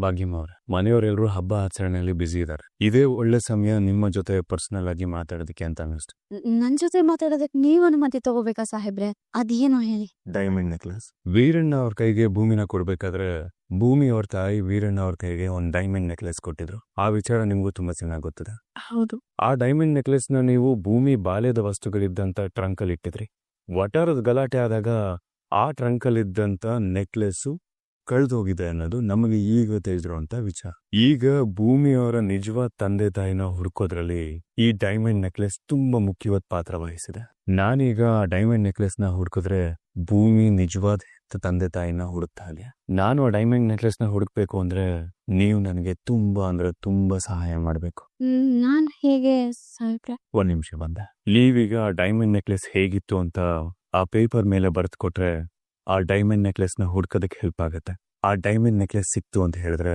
ಭಾಗ್ಯಮ್ಮ ಅವ್ರೆ, ಮನೆಯವರೆಲ್ಲರೂ ಹಬ್ಬ ಆಚರಣೆಯಲ್ಲಿ ಬ್ಯುಸಿ ಇದ್ದಾರೆ. ಇದೇ ಒಳ್ಳೆ ಸಮಯ ನಿಮ್ಮ ಜೊತೆ ಪರ್ಸನಲ್ ಆಗಿ ಮಾತಾಡೋದಕ್ಕೆ ಅಂತ ಅನ್ನಿಸ್ತು. ನನ್ ಜೊತೆ ಮಾತಾಡೋದಕ್ ನೀವು ಅನುಮತಿ ತಗೋಬೇಕಾ ಸಾಹೇಬ್ರೆ? ಅದೇನೋ ಹೇಳಿ. ಡೈಮಂಡ್ ನೆಕ್ಲೆಸ್ ವೀರಣ್ಣ ಅವ್ರ ಕೈಗೆ ಭೂಮಿನ ಕೊಡ್ಬೇಕಾದ್ರೆ ಭೂಮಿ ಅವ್ರ ತಾಯಿ ವೀರಣ್ಣ ಅವ್ರ ಕೈಗೆ ಒಂದ್ ಡೈಮಂಡ್ ನೆಕ್ಲೆಸ್ ಕೊಟ್ಟಿದ್ರು. ಆ ವಿಚಾರ ನಿಮ್ಗೂ ತುಂಬಾ ಚೆನ್ನಾಗಿ ಗೊತ್ತಿದೆ. ಹೌದು. ಆ ಡೈಮಂಡ್ ನೆಕ್ಲೆಸ್ ನ ನೀವು ಭೂಮಿ ಬಾಲ್ಯದ ವಸ್ತುಗಳಿದ್ದಂತ ಟ್ರಂಕ್ ಅಲ್ಲಿ ಇಟ್ಟಿದ್ರಿ. ವಟಾರದ ಗಲಾಟೆ ಆದಾಗ ಆ ಟ್ರಂಕ್ ಅಲ್ಲಿ ಇದ್ದಂತ ನೆಕ್ಲೆಸ್ ಕಳೆದೋಗಿದೆ ಅನ್ನೋದು ನಮಗೆ ಈಗ ತಿಳಿದಿರುವಂತ ವಿಚಾರ. ಈಗ ಭೂಮಿಯವರ ನಿಜವಾದ ತಂದೆ ತಾಯಿನ ಹುಡುಕೋದ್ರಲ್ಲಿ ಈ ಡೈಮಂಡ್ ನೆಕ್ಲೆಸ್ ತುಂಬಾ ಮುಖ್ಯವಾದ ಪಾತ್ರ ವಹಿಸಿದೆ. ನಾನೀಗ ಆ ಡೈಮಂಡ್ ನೆಕ್ಲೆಸ್ ನ ಹುಡುಕಿದ್ರೆ ಭೂಮಿ ನಿಜವಾದ ತಂದೆ ತಾಯಿನ ಹುಡುಕ್ತಾ ಇದೆ. ನಾನು ಆ ಡೈಮಂಡ್ ನೆಕ್ಲೆಸ್ ನ ಹುಡುಕ್ಬೇಕು ಅಂದ್ರೆ ನೀವು ನನಗೆ ತುಂಬಾ ಸಹಾಯ ಮಾಡ್ಬೇಕು. ನಾನ್ ಹೇಗೆ ಸಾಹೇಬ್ರೆ? ಒಂದ್ ನಿಮಿಷ ಬಂದೆ. ನೀವೀಗ ಆ ಡೈಮಂಡ್ ನೆಕ್ಲೆಸ್ ಹೇಗಿತ್ತು ಅಂತ ಆ ಪೇಪರ್ ಮೇಲೆ ಬರೆದು ಕೊಟ್ರೆ ಆ ಡೈಮಂಡ್ ನೆಕ್ಲೆಸ್ ನ ಹುಡ್ಕೋದಕ್ಕೆ ಹೆಲ್ಪ್ ಆಗುತ್ತೆ. ಆ ಡೈಮಂಡ್ ನೆಕ್ಲೆಸ್ ಸಿಕ್ತು ಅಂತ ಹೇಳಿದ್ರೆ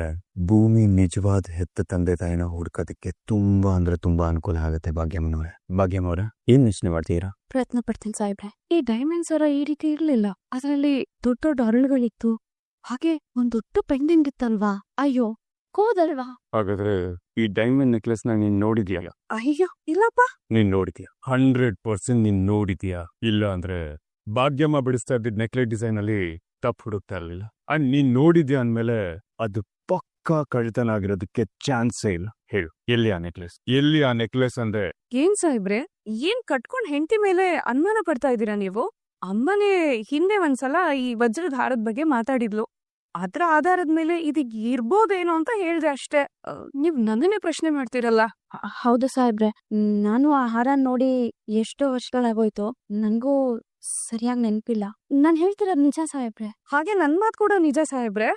ಭೂಮಿ ನಿಜವಾದ ಹೆತ್ತ ತಂದೆ ತಾಯಿನ ಹುಡ್ಕೋದಕ್ಕೆ ತುಂಬಾ ಅನುಕೂಲ ಆಗುತ್ತೆ. ಭಾಗ್ಯಮ್ಮವ್ರ ಏನ್ ಯೋಚನೆ ಮಾಡ್ತೀರಾ? ಪ್ರಯತ್ನ ಪಡ್ತೀನಿ ಸಾಹೇಬ್ರೆ. ಈ ಡೈಮಂಡ್ಸ್ ಅವರ ಈ ರೀತಿ ಇರ್ಲಿಲ್ಲ. ಅದರಲ್ಲಿ ದೊಡ್ಡ ದೊಡ್ಡ ಅರಳುಗಳಿತ್ತು. ಹಾಗೆ ಒಂದ್ ದೊಡ್ಡ ಪೆಂಡಿಂಗ್ ಇತ್ತಲ್ವಾ? ಅಯ್ಯೋ ಕೋದಲ್ವಾ? ಹಾಗಾದ್ರೆ ಈ ಡೈಮಂಡ್ ನೆಕ್ಲೆಸ್ ನ ನೀನ್ ನೋಡಿದ್ಯಾ? ಅಯ್ಯೋ ಇಲ್ಲಪ್ಪ. ನೀನ್ ನೋಡಿದ್ಯಾ? 100% ನೀನ್ ನೋಡಿದ್ಯಾ? ಇಲ್ಲ ಅಂದ್ರೆ ಭಾಗ್ಯಮ್ಮ ಬಿಡಿಸ್ತಾ ಇದ್ದಿದ್ ನೆಕ್ಲೆಸ್ ಡಿಸೈನ್ ಅಲ್ಲಿ ತಪ್ಪು ಹುಡುಕ್ತಾ ಇರ್ಲಿಲ್ಲ. ಅಂಡ್ ನೀನ್ ನೋಡಿದ್ಯಾ ಅಂದ್ಮೇಲೆ ಅದು ಪಕ್ಕಾ ಕಳ್ತನ ಆಗಿರೋದಕ್ಕೆ ಚಾನ್ಸೇ ಇಲ್ಲ. ಹೇಳು, ಎಲ್ಲಿ ಆ ನೆಕ್ಲೆಸ್ ಅಂದ್ರೆ? ಏನ್ ಸಾಹೇಬ್ರೆ, ಏನ್ ಕಟ್ಕೊಂಡ್ ಹೆಂಡತಿ ಮೇಲೆ ಅನುಮಾನ ಪಡ್ತಾ ಇದ್ದೀರಾ ನೀವು? ಅಮ್ಮನೇ ಹಿಂದೆ ಒಂದ್ಸಲ ಈ ವಜ್ರದ ಹಾರದ ಬಗ್ಗೆ ಮಾತಾಡಿದ್ಲು. ಅದ್ರ ಆಧಾರದ ಮೇಲೆ ಇದೀಗ ಇರ್ಬೋದೇನೋ ಅಂತ ಹೇಳ್ದೆ ಅಷ್ಟೇ. ನೀವ್ ನನ್ನನ್ನೇ ಪ್ರಶ್ನೆ ಮಾಡ್ತೀರಲ್ಲ. ಹೌದು ಸಾಹೇಬ್ರೆ, ನಾನು ಆ ಹಾರ ನೋಡಿ ಎಷ್ಟೋ ವರ್ಷಗಳಾಗೋಯ್ತು. ನನ್ಗೂ ಸರಿಯಾಗಿ ನೆನಪಿಲ್ಲ. ನಾನ್ ಹೇಳ್ತಿರೋದ್ ನಿಜ ಸಾಹೇಬ್ರೆ. ಹಾಗೆ ನನ್ ಮಾತ್ ಕೂಡ ನಿಜ ಸಾಹೇಬ್ರೆ.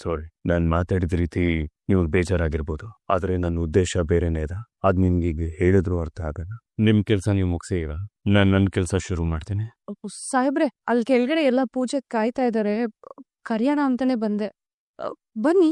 ಸಾರಿ, ನಾನ್ ಮಾತಾಡಿದ ರೀತಿ ನೀವು ಬೇಜಾರಾಗಿರ್ಬೋದು, ಆದ್ರೆ ನನ್ನ ಉದ್ದೇಶ ಬೇರೆನೇ ಇದೆ. ಅದ್ ನಿಮ್ಗೆ ಹೇಳಿದ್ರು ಅರ್ಥ ಆಗಲ್ಲ. ನಿಮ್ ಕೆಲ್ಸ ನೀವು ಮುಗಿಸಿ ಈಗ ನನ್ ಕೆಲ್ಸ ಶುರು ಮಾಡ್ತೀನಿ. ಸಾಹೇಬ್ರೆ, ಅಲ್ಲಿ ಕೆಳಗಡೆ ಎಲ್ಲ ಪೂಜೆ ಕಾಯ್ತಾ ಇದಾರೆ, ಕರಿಯೋಣ ಅಂತಾನೆ ಬಂದೆ. ಬನ್ನಿ.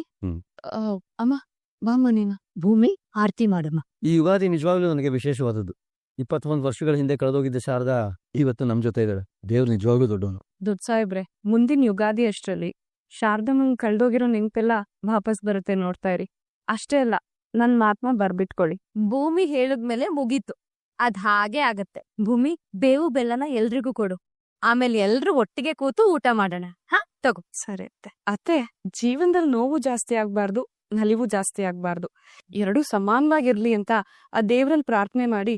ಅಮ್ಮ ಬಾಮ್ಮ ನೀನು. ಭೂಮಿ ಆರತಿ ಮಾಡಮ್ಮ. ಈ ಯುಗಾದಿ ನಿಜವಾಗ್ಲೂ ನನಗೆ ವಿಶೇಷವಾದದ್ದು. 21 ವರ್ಷಗಳ ಹಿಂದೆ ಕಳೆದೋಗಿದ್ದ ಶಾರದಾ ಇವತ್ತು ನಮ್ ಜೊತೆ ಇದ್ದಾಳೆ. ದೇವ್ರು ನಿಜವಾಗ್ಲೂ ದೊಡ್ಡವನು. ದೊಡ್ಡ ಸಾಹೇಬ್ರೆ, ಮುಂದಿನ ಯುಗಾದಿ ಅಷ್ಟ್ರಲ್ಲಿ ಶಾರದಮ್ಮಂಗ್ ಕಳ್ದೋಗಿರೋ ನೆನ್ಪೆಲ್ಲ ವಾಪಸ್ ಬರುತ್ತೆ, ನೋಡ್ತಾ ಇರಿ. ಅಷ್ಟೇ ಅಲ್ಲ, ನನ್ ಮಾತ್ಮ ಬರ್ಬಿಟ್ಕೊಳ್ಳಿ. ಭೂಮಿ ಹೇಳಿದ್ಮೇಲೆ ಮುಗೀತು. ಅದ್ ಹಾಗೆ ಆಗತ್ತೆ. ಭೂಮಿ, ಬೇವು ಬೆಲ್ಲನ ಎಲ್ರಿಗೂ ಕೊಡು. ಆಮೇಲೆ ಎಲ್ರು ಒಟ್ಟಿಗೆ ಕೂತು ಊಟ ಮಾಡೋಣ. ತಗೋ. ಸರಿ ಅತ್ತೆ, ಜೀವನದಲ್ಲಿ ನೋವು ಜಾಸ್ತಿ ಆಗ್ಬಾರ್ದು, ನಲಿವು ಜಾಸ್ತಿ ಆಗ್ಬಾರ್ದು. ಎರಡೂ ಸಮಾನವಾಗಿರ್ಲಿ ಅಂತ ಆ ದೇವ್ರಲ್ಲಿ ಪ್ರಾರ್ಥನೆ ಮಾಡಿ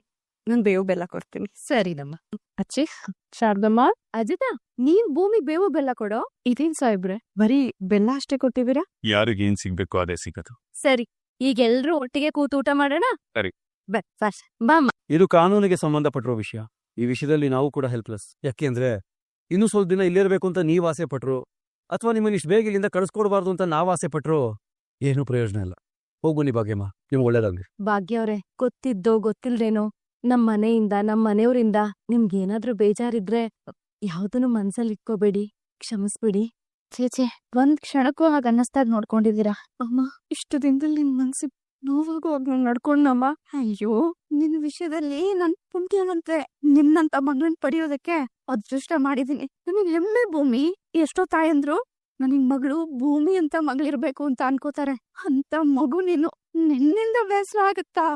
ನಾನ್ ಬೇವು ಬೆಲ್ಲ ಕೊಡ್ತೀನಿ. ಸರಿ ನಮ್ಮ ಅಚ್ಚಿ. ಶಾರದಮ್ಮ, ಅಜಿತ, ನೀವ್ ಭೂಮಿ ಬೇವು ಬೆಲ್ಲ ಕೊಡೋ. ಇದೇನ್ ಸಾಹೇಬ್ರೆ, ಬರೀ ಬೆಲ್ಲ ಅಷ್ಟೇ ಕೊಟ್ಟಿದ್ದೀರಾ? ಯಾರಿಗೇನ್ ಸಿಗ್ಬೇಕು ಅದೇ ಸಿಗದು. ಸರಿ, ಈಗ ಎಲ್ರು ಒಟ್ಟಿಗೆ ಕೂತು ಊಟ ಮಾಡೋಣ. ಸರಿ, ಬಾಮ್ಮ. ಇದು ಕಾನೂನಿಗೆ ಸಂಬಂಧಪಟ್ಟಿರೋ ವಿಷಯ. ಈ ವಿಷಯದಲ್ಲಿ ನಾವು ಕೂಡ ಹೆಲ್ಪ್ಲೆಸ್. ಯಾಕೆಂದ್ರೆ ಇನ್ನೂ ಸ್ವಲ್ಪ ದಿನ ಇಲ್ಲಿರ್ಬೇಕು ಅಂತ ನೀವ್ ಆಸೆ ಪಟ್ರು, ಅಥವಾ ನಿಮ್ಮನ್ನ ಇಷ್ಟು ಬೇಗ ಇಲ್ಲಿಂದ ಕಳಿಸ್ಕೊಡ್ಬಾರ್ದು ಅಂತ ನಾವ್ ಆಸೆ ಪಟ್ರು ಏನೂ ಪ್ರಯೋಜನ ಇಲ್ಲ. ಹೋಗ್ಬನ್ನಿ ಭಾಗ್ಯಮ್ಮ, ನಿಮ್ಗೆ ಒಳ್ಳೇದಾಗ್ಲಿ. ಭಾಗ್ಯ ಅವ್ರೆ, ಗೊತ್ತಿದ್ದೋ ಗೊತ್ತಿಲ್ದೇನೋ ನಮ್ ಮನೆಯಿಂದ, ನಮ್ ಮನೆಯವರಿಂದ ನಿಮ್ಗೇನಾದ್ರೂ ಬೇಜಾರಿದ್ರೆ ಯಾವ್ದನ್ನು ಮನ್ಸಲ್ಲಿ ಇಟ್ಕೋಬೇಡಿ, ಕ್ಷಮಿಸ್ಬಿಡಿ. ಚೇಚೆ, ಒಂದ್ ಕ್ಷಣಕ್ಕೂ ಹಾಗ ಅನ್ನಿಸ್ತಾಗ ನೋಡ್ಕೊಂಡಿದ್ದೀರಾ? ಅಮ್ಮ, ಇಷ್ಟು ದಿನದಲ್ಲಿ ನಿನ್ ಮನ್ಸಿಗೆ ನೋವಾಗೋ ನಡ್ಕೊಂಡಮ್ಮ. ಅಯ್ಯೋ, ನಿನ್ ವಿಷಯದಲ್ಲಿ ನನ್ ಪುಣ್ಯವಂತೆ. ನಿನ್ನಂತ ಮಗನ್ ಪಡೆಯೋದಕ್ಕೆ ಅದೃಷ್ಟ ಮಾಡಿದೀನಿ. ನನಗ್ ಹೆಮ್ಮೆ ಭೂಮಿ. ಎಷ್ಟೋ ತಾಯಂದ್ರು ನನಗ್ ಮಗಳು ಭೂಮಿ ಅಂತ ಮಗಳಿರ್ಬೇಕು ಅಂತ ಅನ್ಕೋತಾರೆ. ಅಂತ ಮಗು ನೀನು. ನಿನ್ನಿಂದ ಬೇಸರ ಆಗತ್ತಾ?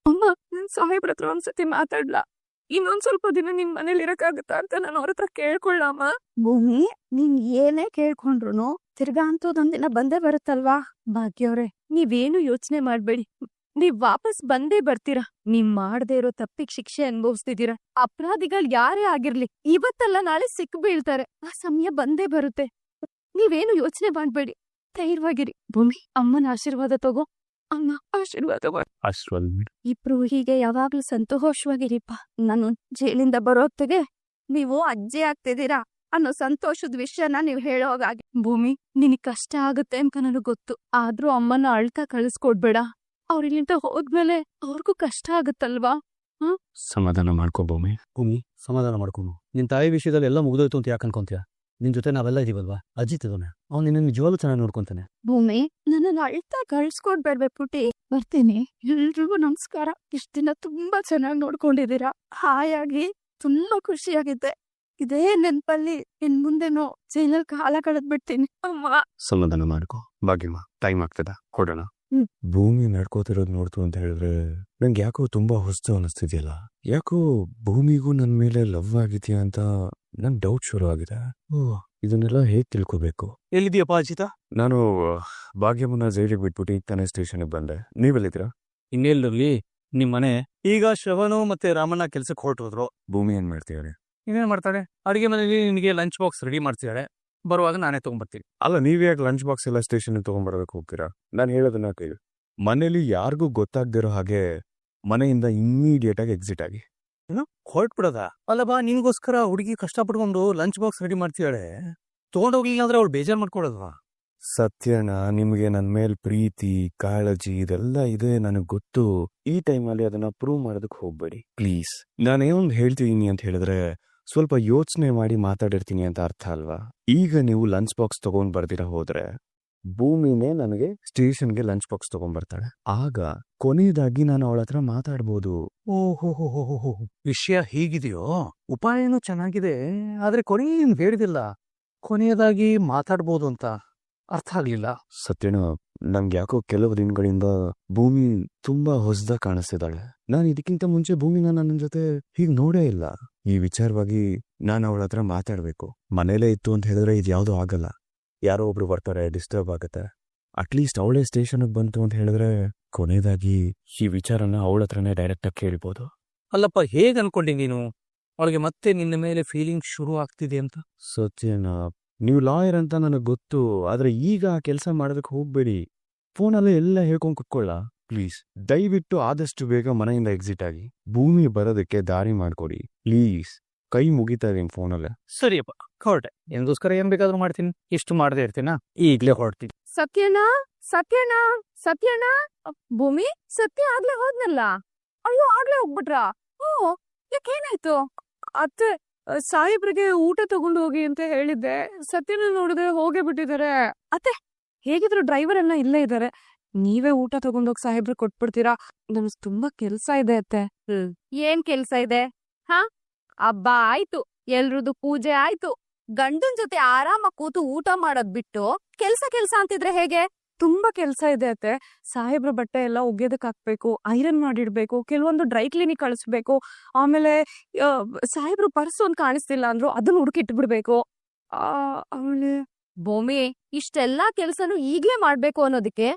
ಅಮ್ಮ, ನನ್ ಸಾಹೇಬ್ರ ಹತ್ರ ಒಂದ್ಸತಿ ಮಾತಾಡ್ಲಾ? ಇನ್ನೊಂದ್ ಸ್ವಲ್ಪ ದಿನ ನಿಮ್ ಮನೇಲಿ ಇರಕ್ಕಾಗತ್ತಾ ಅಂತ ನಾನು ಅವ್ರ ಹತ್ರ ಕೇಳ್ಕೊಳ್ಳಮ್ಮ. ಭೂಮಿ, ನೀನ್ ಏನೇ ಕೇಳ್ಕೊಂಡ್ರು ತಿರ್ಗಾ ಅಂತೋದೊಂದಿನ ಬಂದೇ ಬರುತ್ತಲ್ವಾ? ಭಾಗ್ಯವ್ರೆ, ನೀವೇನು ಯೋಚನೆ ಮಾಡ್ಬೇಡಿ. ನೀವ್ ವಾಪಸ್ ಬಂದೇ ಬರ್ತೀರಾ. ನೀವ್ ಮಾಡದೇ ಇರೋ ತಪ್ಪಿಗೆ ಶಿಕ್ಷೆ ಅನುಭವಿಸ್ತಿದ್ದೀರಾ. ಅಪರಾಧಿಗಳು ಯಾರೇ ಆಗಿರ್ಲಿ, ಇವತ್ತಲ್ಲ ನಾಳೆ ಸಿಕ್ ಬೀಳ್ತಾರೆ. ಆ ಸಮಯ ಬಂದೇ ಬರುತ್ತೆ. ನೀವೇನು ಯೋಚನೆ ಮಾಡ್ಬೇಡಿ, ಧೈರ್ಯವಾಗಿರಿ. ಭೂಮಿ, ಅಮ್ಮನ ಆಶೀರ್ವಾದ ತಗೋ. ಅಮ್ಮ ಆಶೀರ್ವಾದ. ಇಬ್ರು ಹೀಗೆ ಯಾವಾಗ್ಲೂ ಸಂತೋಷವಾಗಿರಿಪ್ಪ. ನಾನು ಜೈಲಿಂದ ಬರೋತ್ತಿಗೆ ನೀವು ಅಜ್ಜಿ ಆಗ್ತಿದ್ದೀರಾ ಅನ್ನೋ ಸಂತೋಷದ ವಿಷಯನ ನೀವ್ ಹೇಳೋಗಾಗಿ. ಭೂಮಿ, ನಿನಗ್ ಕಷ್ಟ ಆಗುತ್ತೆ ಅಂತ ನನಗ್ ಗೊತ್ತು. ಆದ್ರೂ ಅಮ್ಮನ ಅಳ್ತಾ ಕಳಿಸ್ಕೊಡ್ಬೇಡ. ಅವ್ರಿಲ್ಲಿಂದ ಹೋದ್ಮೇಲೆ ಅವ್ರಿಗೂ ಕಷ್ಟ ಆಗುತ್ತಲ್ವಾ? ಸಮಾಧಾನ ಮಾಡ್ಕೋ ಭೂಮಿ. ಸಮಾಧಾನ ಮಾಡ್ಕೊನು. ನಿನ್ ತಾಯಿ ವಿಷಯದಲ್ಲಿ ಎಲ್ಲ ಮುಗ್ದೋಯ್ತು ಅಂತ ಯಾಕೆ ಅನ್ಕೊಂತೀಯ? ನಿನ್ ಜೊತೆ ನಾವೆಲ್ಲ ಇದೀವಲ್ವಾ? ಅಜಿತ್ ಇದಾನೆ, ಅವ್ನು ನಿನ್ನ ನಿಜವಾಗ್ಲೂ ಚೆನ್ನಾಗಿ ನೋಡ್ಕೊಂತಾನೆ. ಭೂಮಿ, ನನ್ನ ಅಳ್ತಾ ಕಳ್ಸ್ಕೊಡ್ಬೇಡ್ಬೆ ಪುಟಿ. ಬರ್ತೀನಿ. ಎಲ್ರಿಗೂ ನಮಸ್ಕಾರ. ಇಷ್ಟ ದಿನ ತುಂಬಾ ಚೆನ್ನಾಗಿ ನೋಡ್ಕೊಂಡಿದ್ದೀರಾ. ಹಾಯಾಗಿ ತುಂಬಾ ಖುಷಿಯಾಗಿದ್ದೆ. ಇದೇ ನೆನ್ಪಲ್ಲಿ ಇನ್ ಮುಂದೆನೋ ಜೈಲಲ್ಲಿ ಕಾಲ ಕಳೆದ್ ಬಿಡ್ತೀನಿ ಅಮ್ಮ. ಸಮಾಧಾನ ಮಾಡ್ಕೊ ಭಾಗ್ಯಮ್ಮ, ಟೈಮ್ ಆಗ್ತದ, ಹೊಡೋಣ. ಹ್ಮ್. ಭೂಮಿ ನಡ್ಕೋತಿರೋದು ನೋಡ್ತು ಅಂತ ಹೇಳಿದ್ರೆ ನಂಗೆ ಯಾಕೋ ತುಂಬಾ ಹೊಸ್ತು ಅನಿಸ್ತಿದ್ಯಲ್ಲ. ಯಾಕೋ ಭೂಮಿಗೂ ನನ್ ಮೇಲೆ ಲವ್ ಆಗಿದ್ಯಾ ಅಂತ ನಂಗೆ ಡೌಟ್ ಶುರು ಆಗಿದೆ. ಇದನ್ನೆಲ್ಲ ಹೇಗ್ ತಿಳ್ಕೊಬೇಕು? ಎಲ್ಲಿದೆಯಪ್ಪ ಅಜಿತ? ನಾನು ಭಾಗ್ಯಮ್ಮನ ಜೈಲಿಗೆ ಬಿಟ್ಬಿಟ್ಟು ಈಗ ತಾನೇ ಸ್ಟೇಷನ್ಗೆ ಬಂದೆ. ನೀವೆಲ್ಲಿದ್ದೀರಾ? ಇನ್ನೆಲ್ಲರಲ್ಲಿ ನಿಮ್ ಮನೆ. ಈಗ ಶ್ರವಣು ಮತ್ತೆ ರಾಮಣ್ಣ ಕೆಲ್ಸಕ್ಕೆ ಹೊರಟೋದ್ರು. ಭೂಮಿ ಏನ್ ಮಾಡ್ತೀವ್ರಿ? ಇನ್ನೇನ್ ಮಾಡ್ತಾಳೆ? ಅಡಿಗೆ ಮನೆಯಲ್ಲಿ ನಿನಗೆ ಲಂಚ್ ಬಾಕ್ಸ್ ರೆಡಿ ಮಾಡ್ತಿದ್ದಾಳೆ. ಬರುವಾಗ ನಾನೇ ತಗೊಂಡ್ಬರ್ತೀನಿ. ಅಲ್ಲ, ನೀವ್ ಯಾಕೆ ಲಂಚ್ ಬಾಕ್ಸ್ ಎಲ್ಲ ಸ್ಟೇಷನ್ ತಗೊಂಡ್ಬರ್ಬೇಕು ಹೋಗ್ತೀರಾ? ನಾನು ಹೇಳೋದನ್ನ ಕೇಳಿ. ಮನೇಲಿ ಯಾರಿಗೂ ಗೊತ್ತಾಗ್ದಿರೋ ಹಾಗೆ ಮನೆಯಿಂದ ಇಮ್ಮಿಡಿಯೇಟ್ ಆಗಿ ಎಕ್ಸಿಟ್ ಆಗಿ. ಹೊರಟ್ಬಿಡದ? ಅಲ್ಲ ಬಾ, ನಿನ್ಗೋಸ್ಕರ ಹುಡುಗಿ ಕಷ್ಟಪಟ್ಕೊಂಡು ಲಂಚ್ ಬಾಕ್ಸ್ ರೆಡಿ ಮಾಡ್ತಿದ್ದಾಳೆ. ತಗೊಂಡೋಗ್ಲಿಲ್ಲ ಅಂದ್ರೆ ಅವಳು ಬೇಜಾರ್ ಮಾಡ್ಕೊಳಲ್ವಾ? ಸತ್ಯಣ್ಣ, ನಿಮ್ಗೆ ನನ್ ಮೇಲ್ ಪ್ರೀತಿ ಕಾಳಜಿ ಇದೆಲ್ಲ ಇದೆ, ನನಗ್ ಗೊತ್ತು. ಈ ಟೈಮಲ್ಲಿ ಅದನ್ನ ಪ್ರೂವ್ ಮಾಡೋದಕ್ ಹೋಗ್ಬೇಡಿ ಪ್ಲೀಸ್. ನಾನೇನೊಂದು ಹೇಳ್ತೀನಿ ಅಂತ ಹೇಳಿದ್ರೆ ಸ್ವಲ್ಪ ಯೋಚನೆ ಮಾಡಿ ಮಾತಾಡಿರ್ತೀನಿ ಅಂತ ಅರ್ಥ ಅಲ್ವಾ? ಈಗ ನೀವು ಲಂಚ್ ಬಾಕ್ಸ್ ತಗೊಂಡ್ ಬರ್ದಿರ ಹೋದ್ರೆ ಭೂಮಿನೇ ನನಗೆ ಸ್ಟೇಷನ್ಗೆ ಲಂಚ್ ಬಾಕ್ಸ್ ತಗೊಂಡ್ಬರ್ತಾಳೆ. ಆಗ ಕೊನೆಯದಾಗಿ ನಾನು ಅವಳ ಹತ್ರ ಮಾತಾಡ್ಬೋದು. ಓಹೋ, ವಿಷಯ ಹೀಗಿದೆಯೋ? ಉಪಾಯನೂ ಚೆನ್ನಾಗಿದೆ, ಆದ್ರೆ ಕೊನೆಯೇನು ಹೇಳಿದಿಲ್ಲ. ಕೊನೆಯದಾಗಿ ಮಾತಾಡ್ಬೋದು ಅಂತ ಅರ್ಥ ಆಗ್ಲಿಲ್ಲ. ಸತ್ಯಣ್ಣ, ನಮ್ಗೆ ಯಾಕೋ ಕೆಲವು ದಿನಗಳಿಂದ ಭೂಮಿ ತುಂಬಾ ಹೊಸದಾಗಿ ಕಾಣಿಸ್ತಿದ್ದಾಳೆ. ನಾನು ಇದಕ್ಕಿಂತ ಮುಂಚೆ ಭೂಮಿನ ನನ್ನ ಜೊತೆ ಹೀಗ್ ನೋಡೇ ಇಲ್ಲ. ಈ ವಿಚಾರವಾಗಿ ನಾನು ಅವಳ ಹತ್ರ ಮಾತಾಡ್ಬೇಕು. ಮನೇಲೇ ಇತ್ತು ಅಂತ ಹೇಳಿದ್ರೆ ಇದ್ಯಾವುದೂ ಆಗಲ್ಲ. ಯಾರೋ ಒಬ್ರು ಬರ್ತಾರೆ, ಡಿಸ್ಟರ್ಬ್ ಆಗತ್ತೆ. ಅಟ್ಲೀಸ್ಟ್ ಅವಳೇ ಸ್ಟೇಷನ್ಗೆ ಬಂತು ಅಂತ ಹೇಳಿದ್ರೆ ಕೊನೆಯದಾಗಿ ಈ ವಿಚಾರನ ಅವಳ ಹತ್ರನೇ ಡೈರೆಕ್ಟ್ ಆಗಿ ಕೇಳ್ಬೋದು. ಅಲ್ಲಪ್ಪ, ಹೇಗ್ ಅನ್ಕೊಂಡಿ ನೀನು? ಅವಳಿಗೆ ಮತ್ತೆ ನಿನ್ನ ಮೇಲೆ ಫೀಲಿಂಗ್ ಶುರು ಆಗ್ತಿದೆ ಅಂತ? ಸತ್ಯಣ್ಣ, ನೀವು ಲಾಯರ್ ಅಂತ ನನಗೆ ಗೊತ್ತು, ಆದ್ರೆ ಈಗ ಆ ಕೆಲಸ ಮಾಡೋದಕ್ಕೆ ಹೋಗ್ಬೇಡಿ. ಫೋನಲ್ಲೇ ಎಲ್ಲ ಹೇಳ್ಕೊಂಡ್ ಕುತ್ಕೊಳ್ಳ ಪ್ಲೀಸ್. ದಯವಿಟ್ಟು ಆದಷ್ಟು ಬೇಗ ಮನೆಯಿಂದ ಎಕ್ಸಿಟ್ ಆಗಿ ಭೂಮಿ ಬರೋದಕ್ಕೆ ದಾರಿ ಮಾಡ್ಕೊಡಿ ಪ್ಲೀಸ್. ಕೈ ಮುಗಿತಾ ಇದೀನಿ ಫೋನಲ್ಲೇ. ಸರಿಯಪ್ಪ, ಹೊರಟೆ. ನಿನ್ಗೋಸ್ಕರ ಏನ್ ಬೇಕಾದ್ರೂ ಮಾಡ್ತೀನಿ. ಇಷ್ಟು ಮಾಡದೆ ಇರ್ತೀನ? ಈಗ್ಲೇ ಹೊರಡ್ತೀನಿ. ಸತ್ಯನಾ ಸತ್ಯನಾ ಸತ್ಯನಾ ಭೂಮಿ, ಸತ್ಯ ಆಗ್ಲೇ ಹೋದ್ನಲ್ಲ. ಅಯ್ಯೋ, ಆಗ್ಲೇ ಹೋಗ್ಬಿಟ್ರಾ? ಓ, ಯಾಕೇನಾಯ್ತು? ಅತ್ತೆ, ಸಾಹೇಬ್ರಿಗೆ ಊಟ ತಗೊಂಡು ಹೋಗಿ ಅಂತ ಹೇಳಿದ್ದೆ. ಸತ್ಯನ ನೋಡಿದ್ರೆ ಹೋಗೇ ಬಿಟ್ಟಿದ್ದಾರೆ. ಅತ್ತೆ, ಹೇಗಿದ್ರು ಡ್ರೈವರ್ ಎಲ್ಲ ಇಲ್ಲೇ ಇದ್ದಾರೆ. ನೀವೇ ಊಟ ತಗೊಂಡೋಗಿ ಸಾಹೇಬ್ರು ಕೊಟ್ಬಿಡ್ತೀರಾ? ನಮ್ಗೆ ತುಂಬಾ ಕೆಲ್ಸ ಇದೆ ಅತ್ತೆ. ಏನ್ ಕೆಲ್ಸ ಇದೆ? ಹಾ, ಹಬ್ಬ ಆಯ್ತು, ಎಲ್ರದು ಪೂಜೆ ಆಯ್ತು, ಗಂಡನ್ ಜೊತೆ ಆರಾಮಾಗಿ ಕೂತು ಊಟ ಮಾಡೋದ್ ಬಿಟ್ಟು ಕೆಲ್ಸ ಅಂತಿದ್ರೆ ಹೇಗೆ? ತುಂಬಾ ಕೆಲ್ಸ ಇದೆ ಅತ್ತೆ. ಸಾಹೇಬ್ರ ಬಟ್ಟೆ ಎಲ್ಲ ಒಗೆದಕ್ ಹಾಕ್ಬೇಕು, ಐರನ್ ಮಾಡಿಡ್ಬೇಕು, ಕೆಲವೊಂದು ಡ್ರೈ ಕ್ಲೀನಿಕ್ ಕಳಿಸ್ಬೇಕು. ಆಮೇಲೆ ಸಾಹೇಬ್ರು ಪರ್ಸ್ ಒಂದ್ ಕಾಣಿಸ್ತಿಲ್ಲ ಅಂದ್ರು, ಅದನ್ನ ಹುಡುಕಿಟ್ಬಿಡ್ಬೇಕು. ಆಮೇಲೆ ಭೂಮಿ, ಇಷ್ಟೆಲ್ಲಾ ಕೆಲ್ಸನು ಈಗ್ಲೇ ಮಾಡ್ಬೇಕು ಅನ್ನೋದಕ್ಕೆ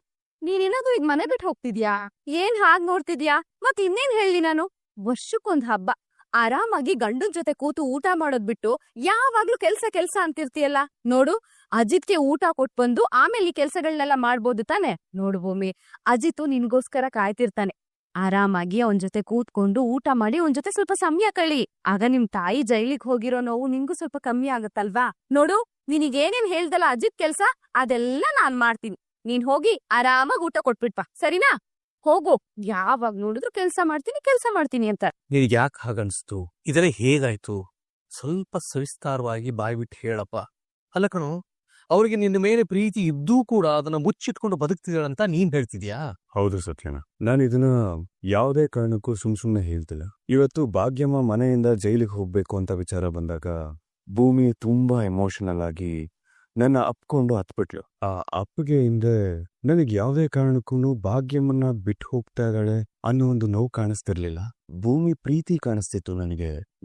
ನೀನೇನಾದ್ರೂ ಈಗ ಮನೆ ಬಿಟ್ಟು ಹೋಗ್ತಿದ್ಯಾ? ಏನ್ ಹಾಗ್ ನೋಡ್ತಿದ್ಯಾ? ಮತ್ ಇನ್ನೇನ್ ಹೇಳಿ ನಾನು? ವರ್ಷಕ್ಕೊಂದ್ ಹಬ್ಬ ಆರಾಮಾಗಿ ಗಂಡನ್ ಜೊತೆ ಕೂತು ಊಟ ಮಾಡೋದ್ ಬಿಟ್ಟು ಯಾವಾಗ್ಲೂ ಕೆಲ್ಸ ಅಂತಿರ್ತೀಯಲ್ಲ. ನೋಡು, ಅಜಿತ್ಗೆ ಊಟ ಕೊಟ್ ಬಂದು ಆಮೇಲೆ ಈ ಕೆಲ್ಸಗಳನ್ನೆಲ್ಲ ಮಾಡ್ಬೋದು ತಾನೆ? ನೋಡು ಭೂಮಿ, ಅಜಿತು ನಿನ್ಗೋಸ್ಕರ ಕಾಯ್ತಿರ್ತಾನೆ. ಆರಾಮಾಗಿ ಅವನ್ ಜೊತೆ ಕೂತ್ಕೊಂಡು ಊಟ ಮಾಡಿ ಅವನ್ ಜೊತೆ ಸ್ವಲ್ಪ ಸಮಯ ಕಳಿ. ಆಗ ನಿಮ್ ತಾಯಿ ಜೈಲಿಗೆ ಹೋಗಿರೋ ನೋವು ನಿಂಗೂ ಸ್ವಲ್ಪ ಕಮ್ಮಿ ಆಗತ್ತಲ್ವಾ? ನೋಡು, ನಿನಗೇನೇನ್ ಹೇಳ್ದಲ್ಲ ಅಜಿತ್ ಕೆಲ್ಸ, ಅದೆಲ್ಲ ನಾನ್ ಮಾಡ್ತೀನಿ. ನೀನ್ ಹೋಗಿ ಆರಾಮಾಗಿ ಊಟ ಕೊಟ್ಬಿಟ್ಪಾ, ಸರಿನಾ? ಹೋಗು. ಯಾವಾಗ ನೋಡಿದ್ರು ಕೆಲ್ಸ ಮಾಡ್ತೀನಿ ಅಂತ. ನಿನಗೆ ಯಾಕೆ ಹಾಗನ್ಸ್ತು? ಇದರ ಹೇಗಾಯ್ತು? ಸ್ವಲ್ಪ ಸವಿಸ್ತಾರವಾಗಿ ಬಾಯ್ಬಿಟ್ಟು ಹೇಳಪ್ಪ. ಅಲ್ಲ ಕಣು, ಅವ್ರಿಗೆ ನಿನ್ನ ಮೇಲೆ ಪ್ರೀತಿ ಇದ್ದೂ ಕೂಡ ಅದನ್ನ ಮುಚ್ಚಿಟ್ಕೊಂಡು ಬದುಕ್ತಿದಾಳಂತ ನೀನ್ ಹೇಳ್ತಿದ್ಯಾ? ಹೌದು ಸತ್ಯಣ್ಣ, ನಾನು ಇದನ್ನ ಯಾವುದೇ ಕಾರಣಕ್ಕೂ ಸುಮ್ನೆ ಹೇಳ್ತಿಲ್ಲ. ಇವತ್ತು ಭಾಗ್ಯಮ್ಮ ಮನೆಯಿಂದ ಜೈಲಿಗೆ ಹೋಗ್ಬೇಕು ಅಂತ ವಿಚಾರ ಬಂದಾಗ ಭೂಮಿ ತುಂಬಾ ಎಮೋಷನಲ್ ಆಗಿ ನನ್ನ ಅಪ್ಕೊಂಡು ಹತ್ಬಿಟ್ಲು. ಆ ಅಪ್ಪಿಗೆ ಹಿಂದೆ ನನಗೆ ಯಾವುದೇ ಕಾರಣಕ್ಕೂ ಭಾಗ್ಯಮ್ಮನ್ನ ಬಿಟ್ಟು ಹೋಗ್ತಾ ಇದ್ದಾಳೆ ಅನ್ನೋ ಒಂದು ನೋವು ಕಾಣಿಸ್ತಿರ್ಲಿಲ್ಲ. ಭೂಮಿ ಪ್ರೀತಿ ಕಾಣಿಸ್ತಿತ್ತು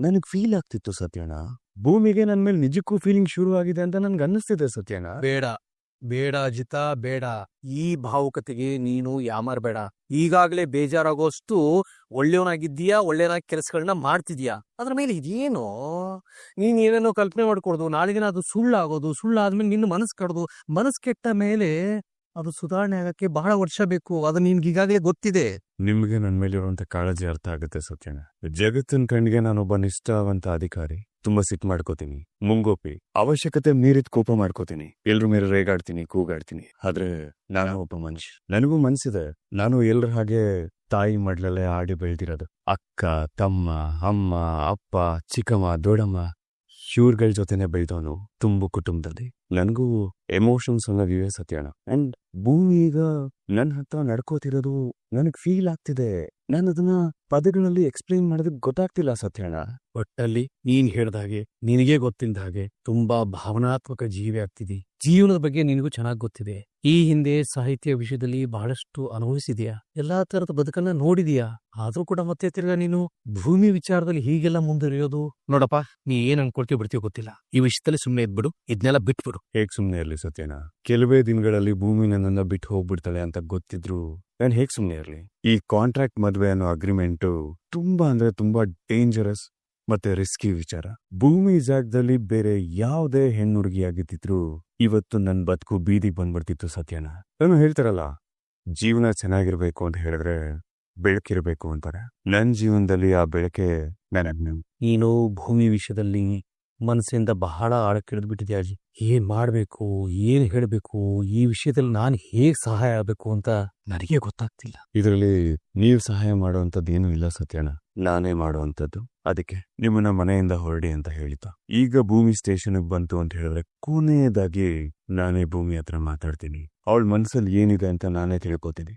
ನನಗ್ ಫೀಲ್ ಆಗ್ತಿತ್ತು ಸತ್ಯಣ್ಣ. ಭೂಮಿಗೆ ನನ್ ಮೇಲೆ ನಿಜಕ್ಕೂ ಫೀಲಿಂಗ್ ಶುರು ಆಗಿದೆ ಅಂತ ನನ್ಗೆ ಅನ್ನಿಸ್ತಿದೆ ಸತ್ಯಣ್ಣ. ಬೇಡ ಅಜಿತ, ಬೇಡ. ಈ ಭಾವುಕತೆಗೆ ನೀನು ಯಾಮಾರ್ಬೇಡ. ಈಗಾಗ್ಲೇ ಬೇಜಾರಾಗೋಷ್ಟು ಒಳ್ಳೆಯವನಾಗಿದ್ದೀಯಾ, ಒಳ್ಳೆಯನಾಗಿ ಕೆಲಸಗಳನ್ನ ಮಾಡ್ತಿದ್ಯಾ. ಅದ್ರ ಮೇಲೆ ಇದೇನೋ ನೀನ್ ಏನೇನೋ ಕಲ್ಪನೆ ಮಾಡ್ಕೊಡ್ದು, ನಾಳೆಗಿನ ಅದು ಸುಳ್ಳಾಗೋದು, ಸುಳ್ಳಾದ್ಮೇಲೆ ನಿನ್ನ ಮನಸ್ಸು ಕಡ್ದು, ಮನಸ್ಸು ಕೆಟ್ಟ ಮೇಲೆ ಅದು ಸುಧಾರಣೆ ಆಗಕ್ಕೆ ಬಹಳ ವರ್ಷ ಬೇಕು. ಅದು ನಿನ್ಗೆ ಈಗಾಗಲೇ ಗೊತ್ತಿದೆ. ನಿಮ್ಗೆ ನನ್ ಮೇಲಿರುವಂತ ಕಾಳಜಿ ಅರ್ಥ ಆಗುತ್ತೆ ಸತ್ಯಣ್ಣ. ಜಗತ್ತಿನ ಕಣ್ಣಿಗೆ ನಾನೊಬ್ಬ ನಿಷ್ಠಾವಂತ ಅಧಿಕಾರಿ. ತುಂಬಾ ಸಿಟ್ ಮಾಡ್ಕೋತೀನಿ, ಮುಂಗೋಪಿ, ಅವಶ್ಯಕತೆ ಮೀರಿದ ಕೋಪ ಮಾಡ್ಕೋತೀನಿ, ಎಲ್ರ ಮೇಲೆ ರೇಗಾಡ್ತೀನಿ, ಕೂಗಾಡ್ತೀನಿ. ಆದ್ರೆ ನಾನು ಒಬ್ಬ ಮನುಷ್ಯ, ನನಗೂ ಮನ್ಸಿದೆ. ನಾನು ಎಲ್ರ ಹಾಗೆ ತಾಯಿ ಮಡ್ಲಲ್ಲೇ ಆಡಿ ಬೆಳ್ದಿರೋದು. ಅಕ್ಕ, ತಮ್ಮ, ಅಮ್ಮ, ಅಪ್ಪ, ಚಿಕ್ಕಮ್ಮ, ದೊಡ್ಡಮ್ಮ ಇವ್ರಗಳ ಜೊತೆನೆ ಬೆಳ್ದವನು ತುಂಬು ಕುಟುಂಬದಲ್ಲಿ. ನನಗೂ ಎಮೋಷನ್ಸ್ ಅನ್ನೋದಿವೆ ಸತ್ಯಣ್ಣ. ಅಂಡ್ ಭೂಮಿ ಈಗ ನನ್ನ ಹತ್ರ ನಡ್ಕೋತಿರೋದು ನನಗ್ ಫೀಲ್ ಆಗ್ತಿದೆ. ನಾನು ಅದನ್ನ ಪದಗಳಲ್ಲಿ ಎಕ್ಸ್ಪ್ಲೈನ್ ಮಾಡೋದಕ್ಕೆ ಗೊತ್ತಾಗ್ತಿಲ್ಲ ಸತ್ಯಣ್ಣ. ಒಟ್ಟಲ್ಲಿ ನೀನ್ ಹೇಳ್ದ ಹಾಗೆ ನಿನಗೆ ಗೊತ್ತಿದ್ದ ಹಾಗೆ ತುಂಬಾ ಭಾವನಾತ್ಮಕ ಜೀವಿ ಆಗ್ತಿದಿ. ಜೀವನದ ಬಗ್ಗೆ ನಿನಗೂ ಚೆನ್ನಾಗಿ ಗೊತ್ತಿದೆ. ಈ ಹಿಂದೆ ಸಾಹಿತ್ಯ ವಿಷಯದಲ್ಲಿ ಬಹಳಷ್ಟು ಅನುಭವಿಸಿದ್ಯಾ, ಎಲ್ಲಾ ತರದ ಬದುಕನ್ನ ನೋಡಿದೀಯಾ. ಆದ್ರೂ ಕೂಡ ಮತ್ತೆ ತಿರ್ಗಾ ನೀನು ಭೂಮಿ ವಿಚಾರದಲ್ಲಿ ಹೀಗೆಲ್ಲ ಮುಂದುವರಿಯೋದು. ನೋಡಪ್ಪ, ನೀ ಏನ್ ಅನ್ಕೊಳ್ತೀವಿ ಬಿಡ್ತೀವಿ ಗೊತ್ತಿಲ್ಲ. ಈ ವಿಷಯದಲ್ಲಿ ಸುಮ್ಮನೆ ಇದ್ಬಿಡು, ಇದನ್ನೆಲ್ಲ ಬಿಟ್ಬಿಡು. ಹೇಗ್ ಸುಮ್ನೆ ಇರ್ಲಿ ಸತ್ಯಣ್ಣ? ಕೆಲವೇ ದಿನಗಳಲ್ಲಿ ಭೂಮಿ ನನ್ನನ್ನ ಬಿಟ್ಟು ಹೋಗ್ಬಿಡ್ತಾಳೆ ಅಂತ ಗೊತ್ತಿದ್ರು ನಾನು ಹೇಗ್ ಸುಮ್ನೆ ಇರ್ಲಿ? ಈ ಕಾಂಟ್ರಾಕ್ಟ್ ಮದ್ವೆ ಅನ್ನೋ ಅಗ್ರಿಮೆಂಟು ತುಂಬಾ ಡೇಂಜರಸ್ ಮತ್ತೆ ರಿಸ್ಕಿ ವಿಚಾರ. ಭೂಮಿ ಜಾಗದಲ್ಲಿ ಬೇರೆ ಯಾವುದೇ ಹೆಣ್ಣು ಹುಡುಗಿಯಾಗಿದ್ದಿದ್ರು ಇವತ್ತು ನನ್ ಬದುಕು ಬೀದಿಗೆ ಬಂದ್ಬಿಡ್ತಿತ್ತು ಸತ್ಯಣ್ಣ. ನಾನು ಹೇಳ್ತಾರಲ್ಲ, ಜೀವನ ಚೆನ್ನಾಗಿರ್ಬೇಕು ಅಂತ ಹೇಳಿದ್ರೆ ಬೆಳಕಿರ್ಬೇಕು ಅಂತಾರೆ. ನನ್ ಜೀವನದಲ್ಲಿ ಆ ಬೆಳಕೆ ನನಗೆ. ನೀನು ಭೂಮಿ ವಿಷಯದಲ್ಲಿ ಮನಸ್ಸಿಂದ ಬಹಳ ಆಳಕ್ಕಿಳಿದು ಬಿಟ್ಟಿದ್ಯಾ ಅಜ್ಜಿ. ಏನ್ ಮಾಡ್ಬೇಕು, ಏನ್ ಹೇಳ್ಬೇಕು, ಈ ವಿಷಯದಲ್ಲಿ ನಾನು ಹೇಗ್ ಸಹಾಯ ಆಗ್ಬೇಕು ಅಂತ ನನಗೆ ಗೊತ್ತಾಗ್ತಿಲ್ಲ. ಇದರಲ್ಲಿ ನೀವು ಸಹಾಯ ಮಾಡುವಂಥದ್ದು ಏನೂ ಇಲ್ಲ ಸತ್ಯಣ್ಣ, ನಾನೇ ಮಾಡುವಂಥದ್ದು. ಅದಕ್ಕೆ ನಿಮ್ಮನ್ನ ಮನೆಯಿಂದ ಹೊರಡಿ ಅಂತ ಹೇಳಿತ. ಈಗ ಭೂಮಿ ಸ್ಟೇಷನ್ಗೆ ಬಂತು ಅಂತ ಹೇಳಿದ್ರೆ ಕೊನೆಯದಾಗಿ ನಾನೇ ಭೂಮಿ ಹತ್ರ ಮಾತಾಡ್ತೀನಿ. ಅವಳ ಮನ್ಸಲ್ಲಿ ಏನಿದೆ ಅಂತ ನಾನೇ ತಿಳ್ಕೊತೀನಿ.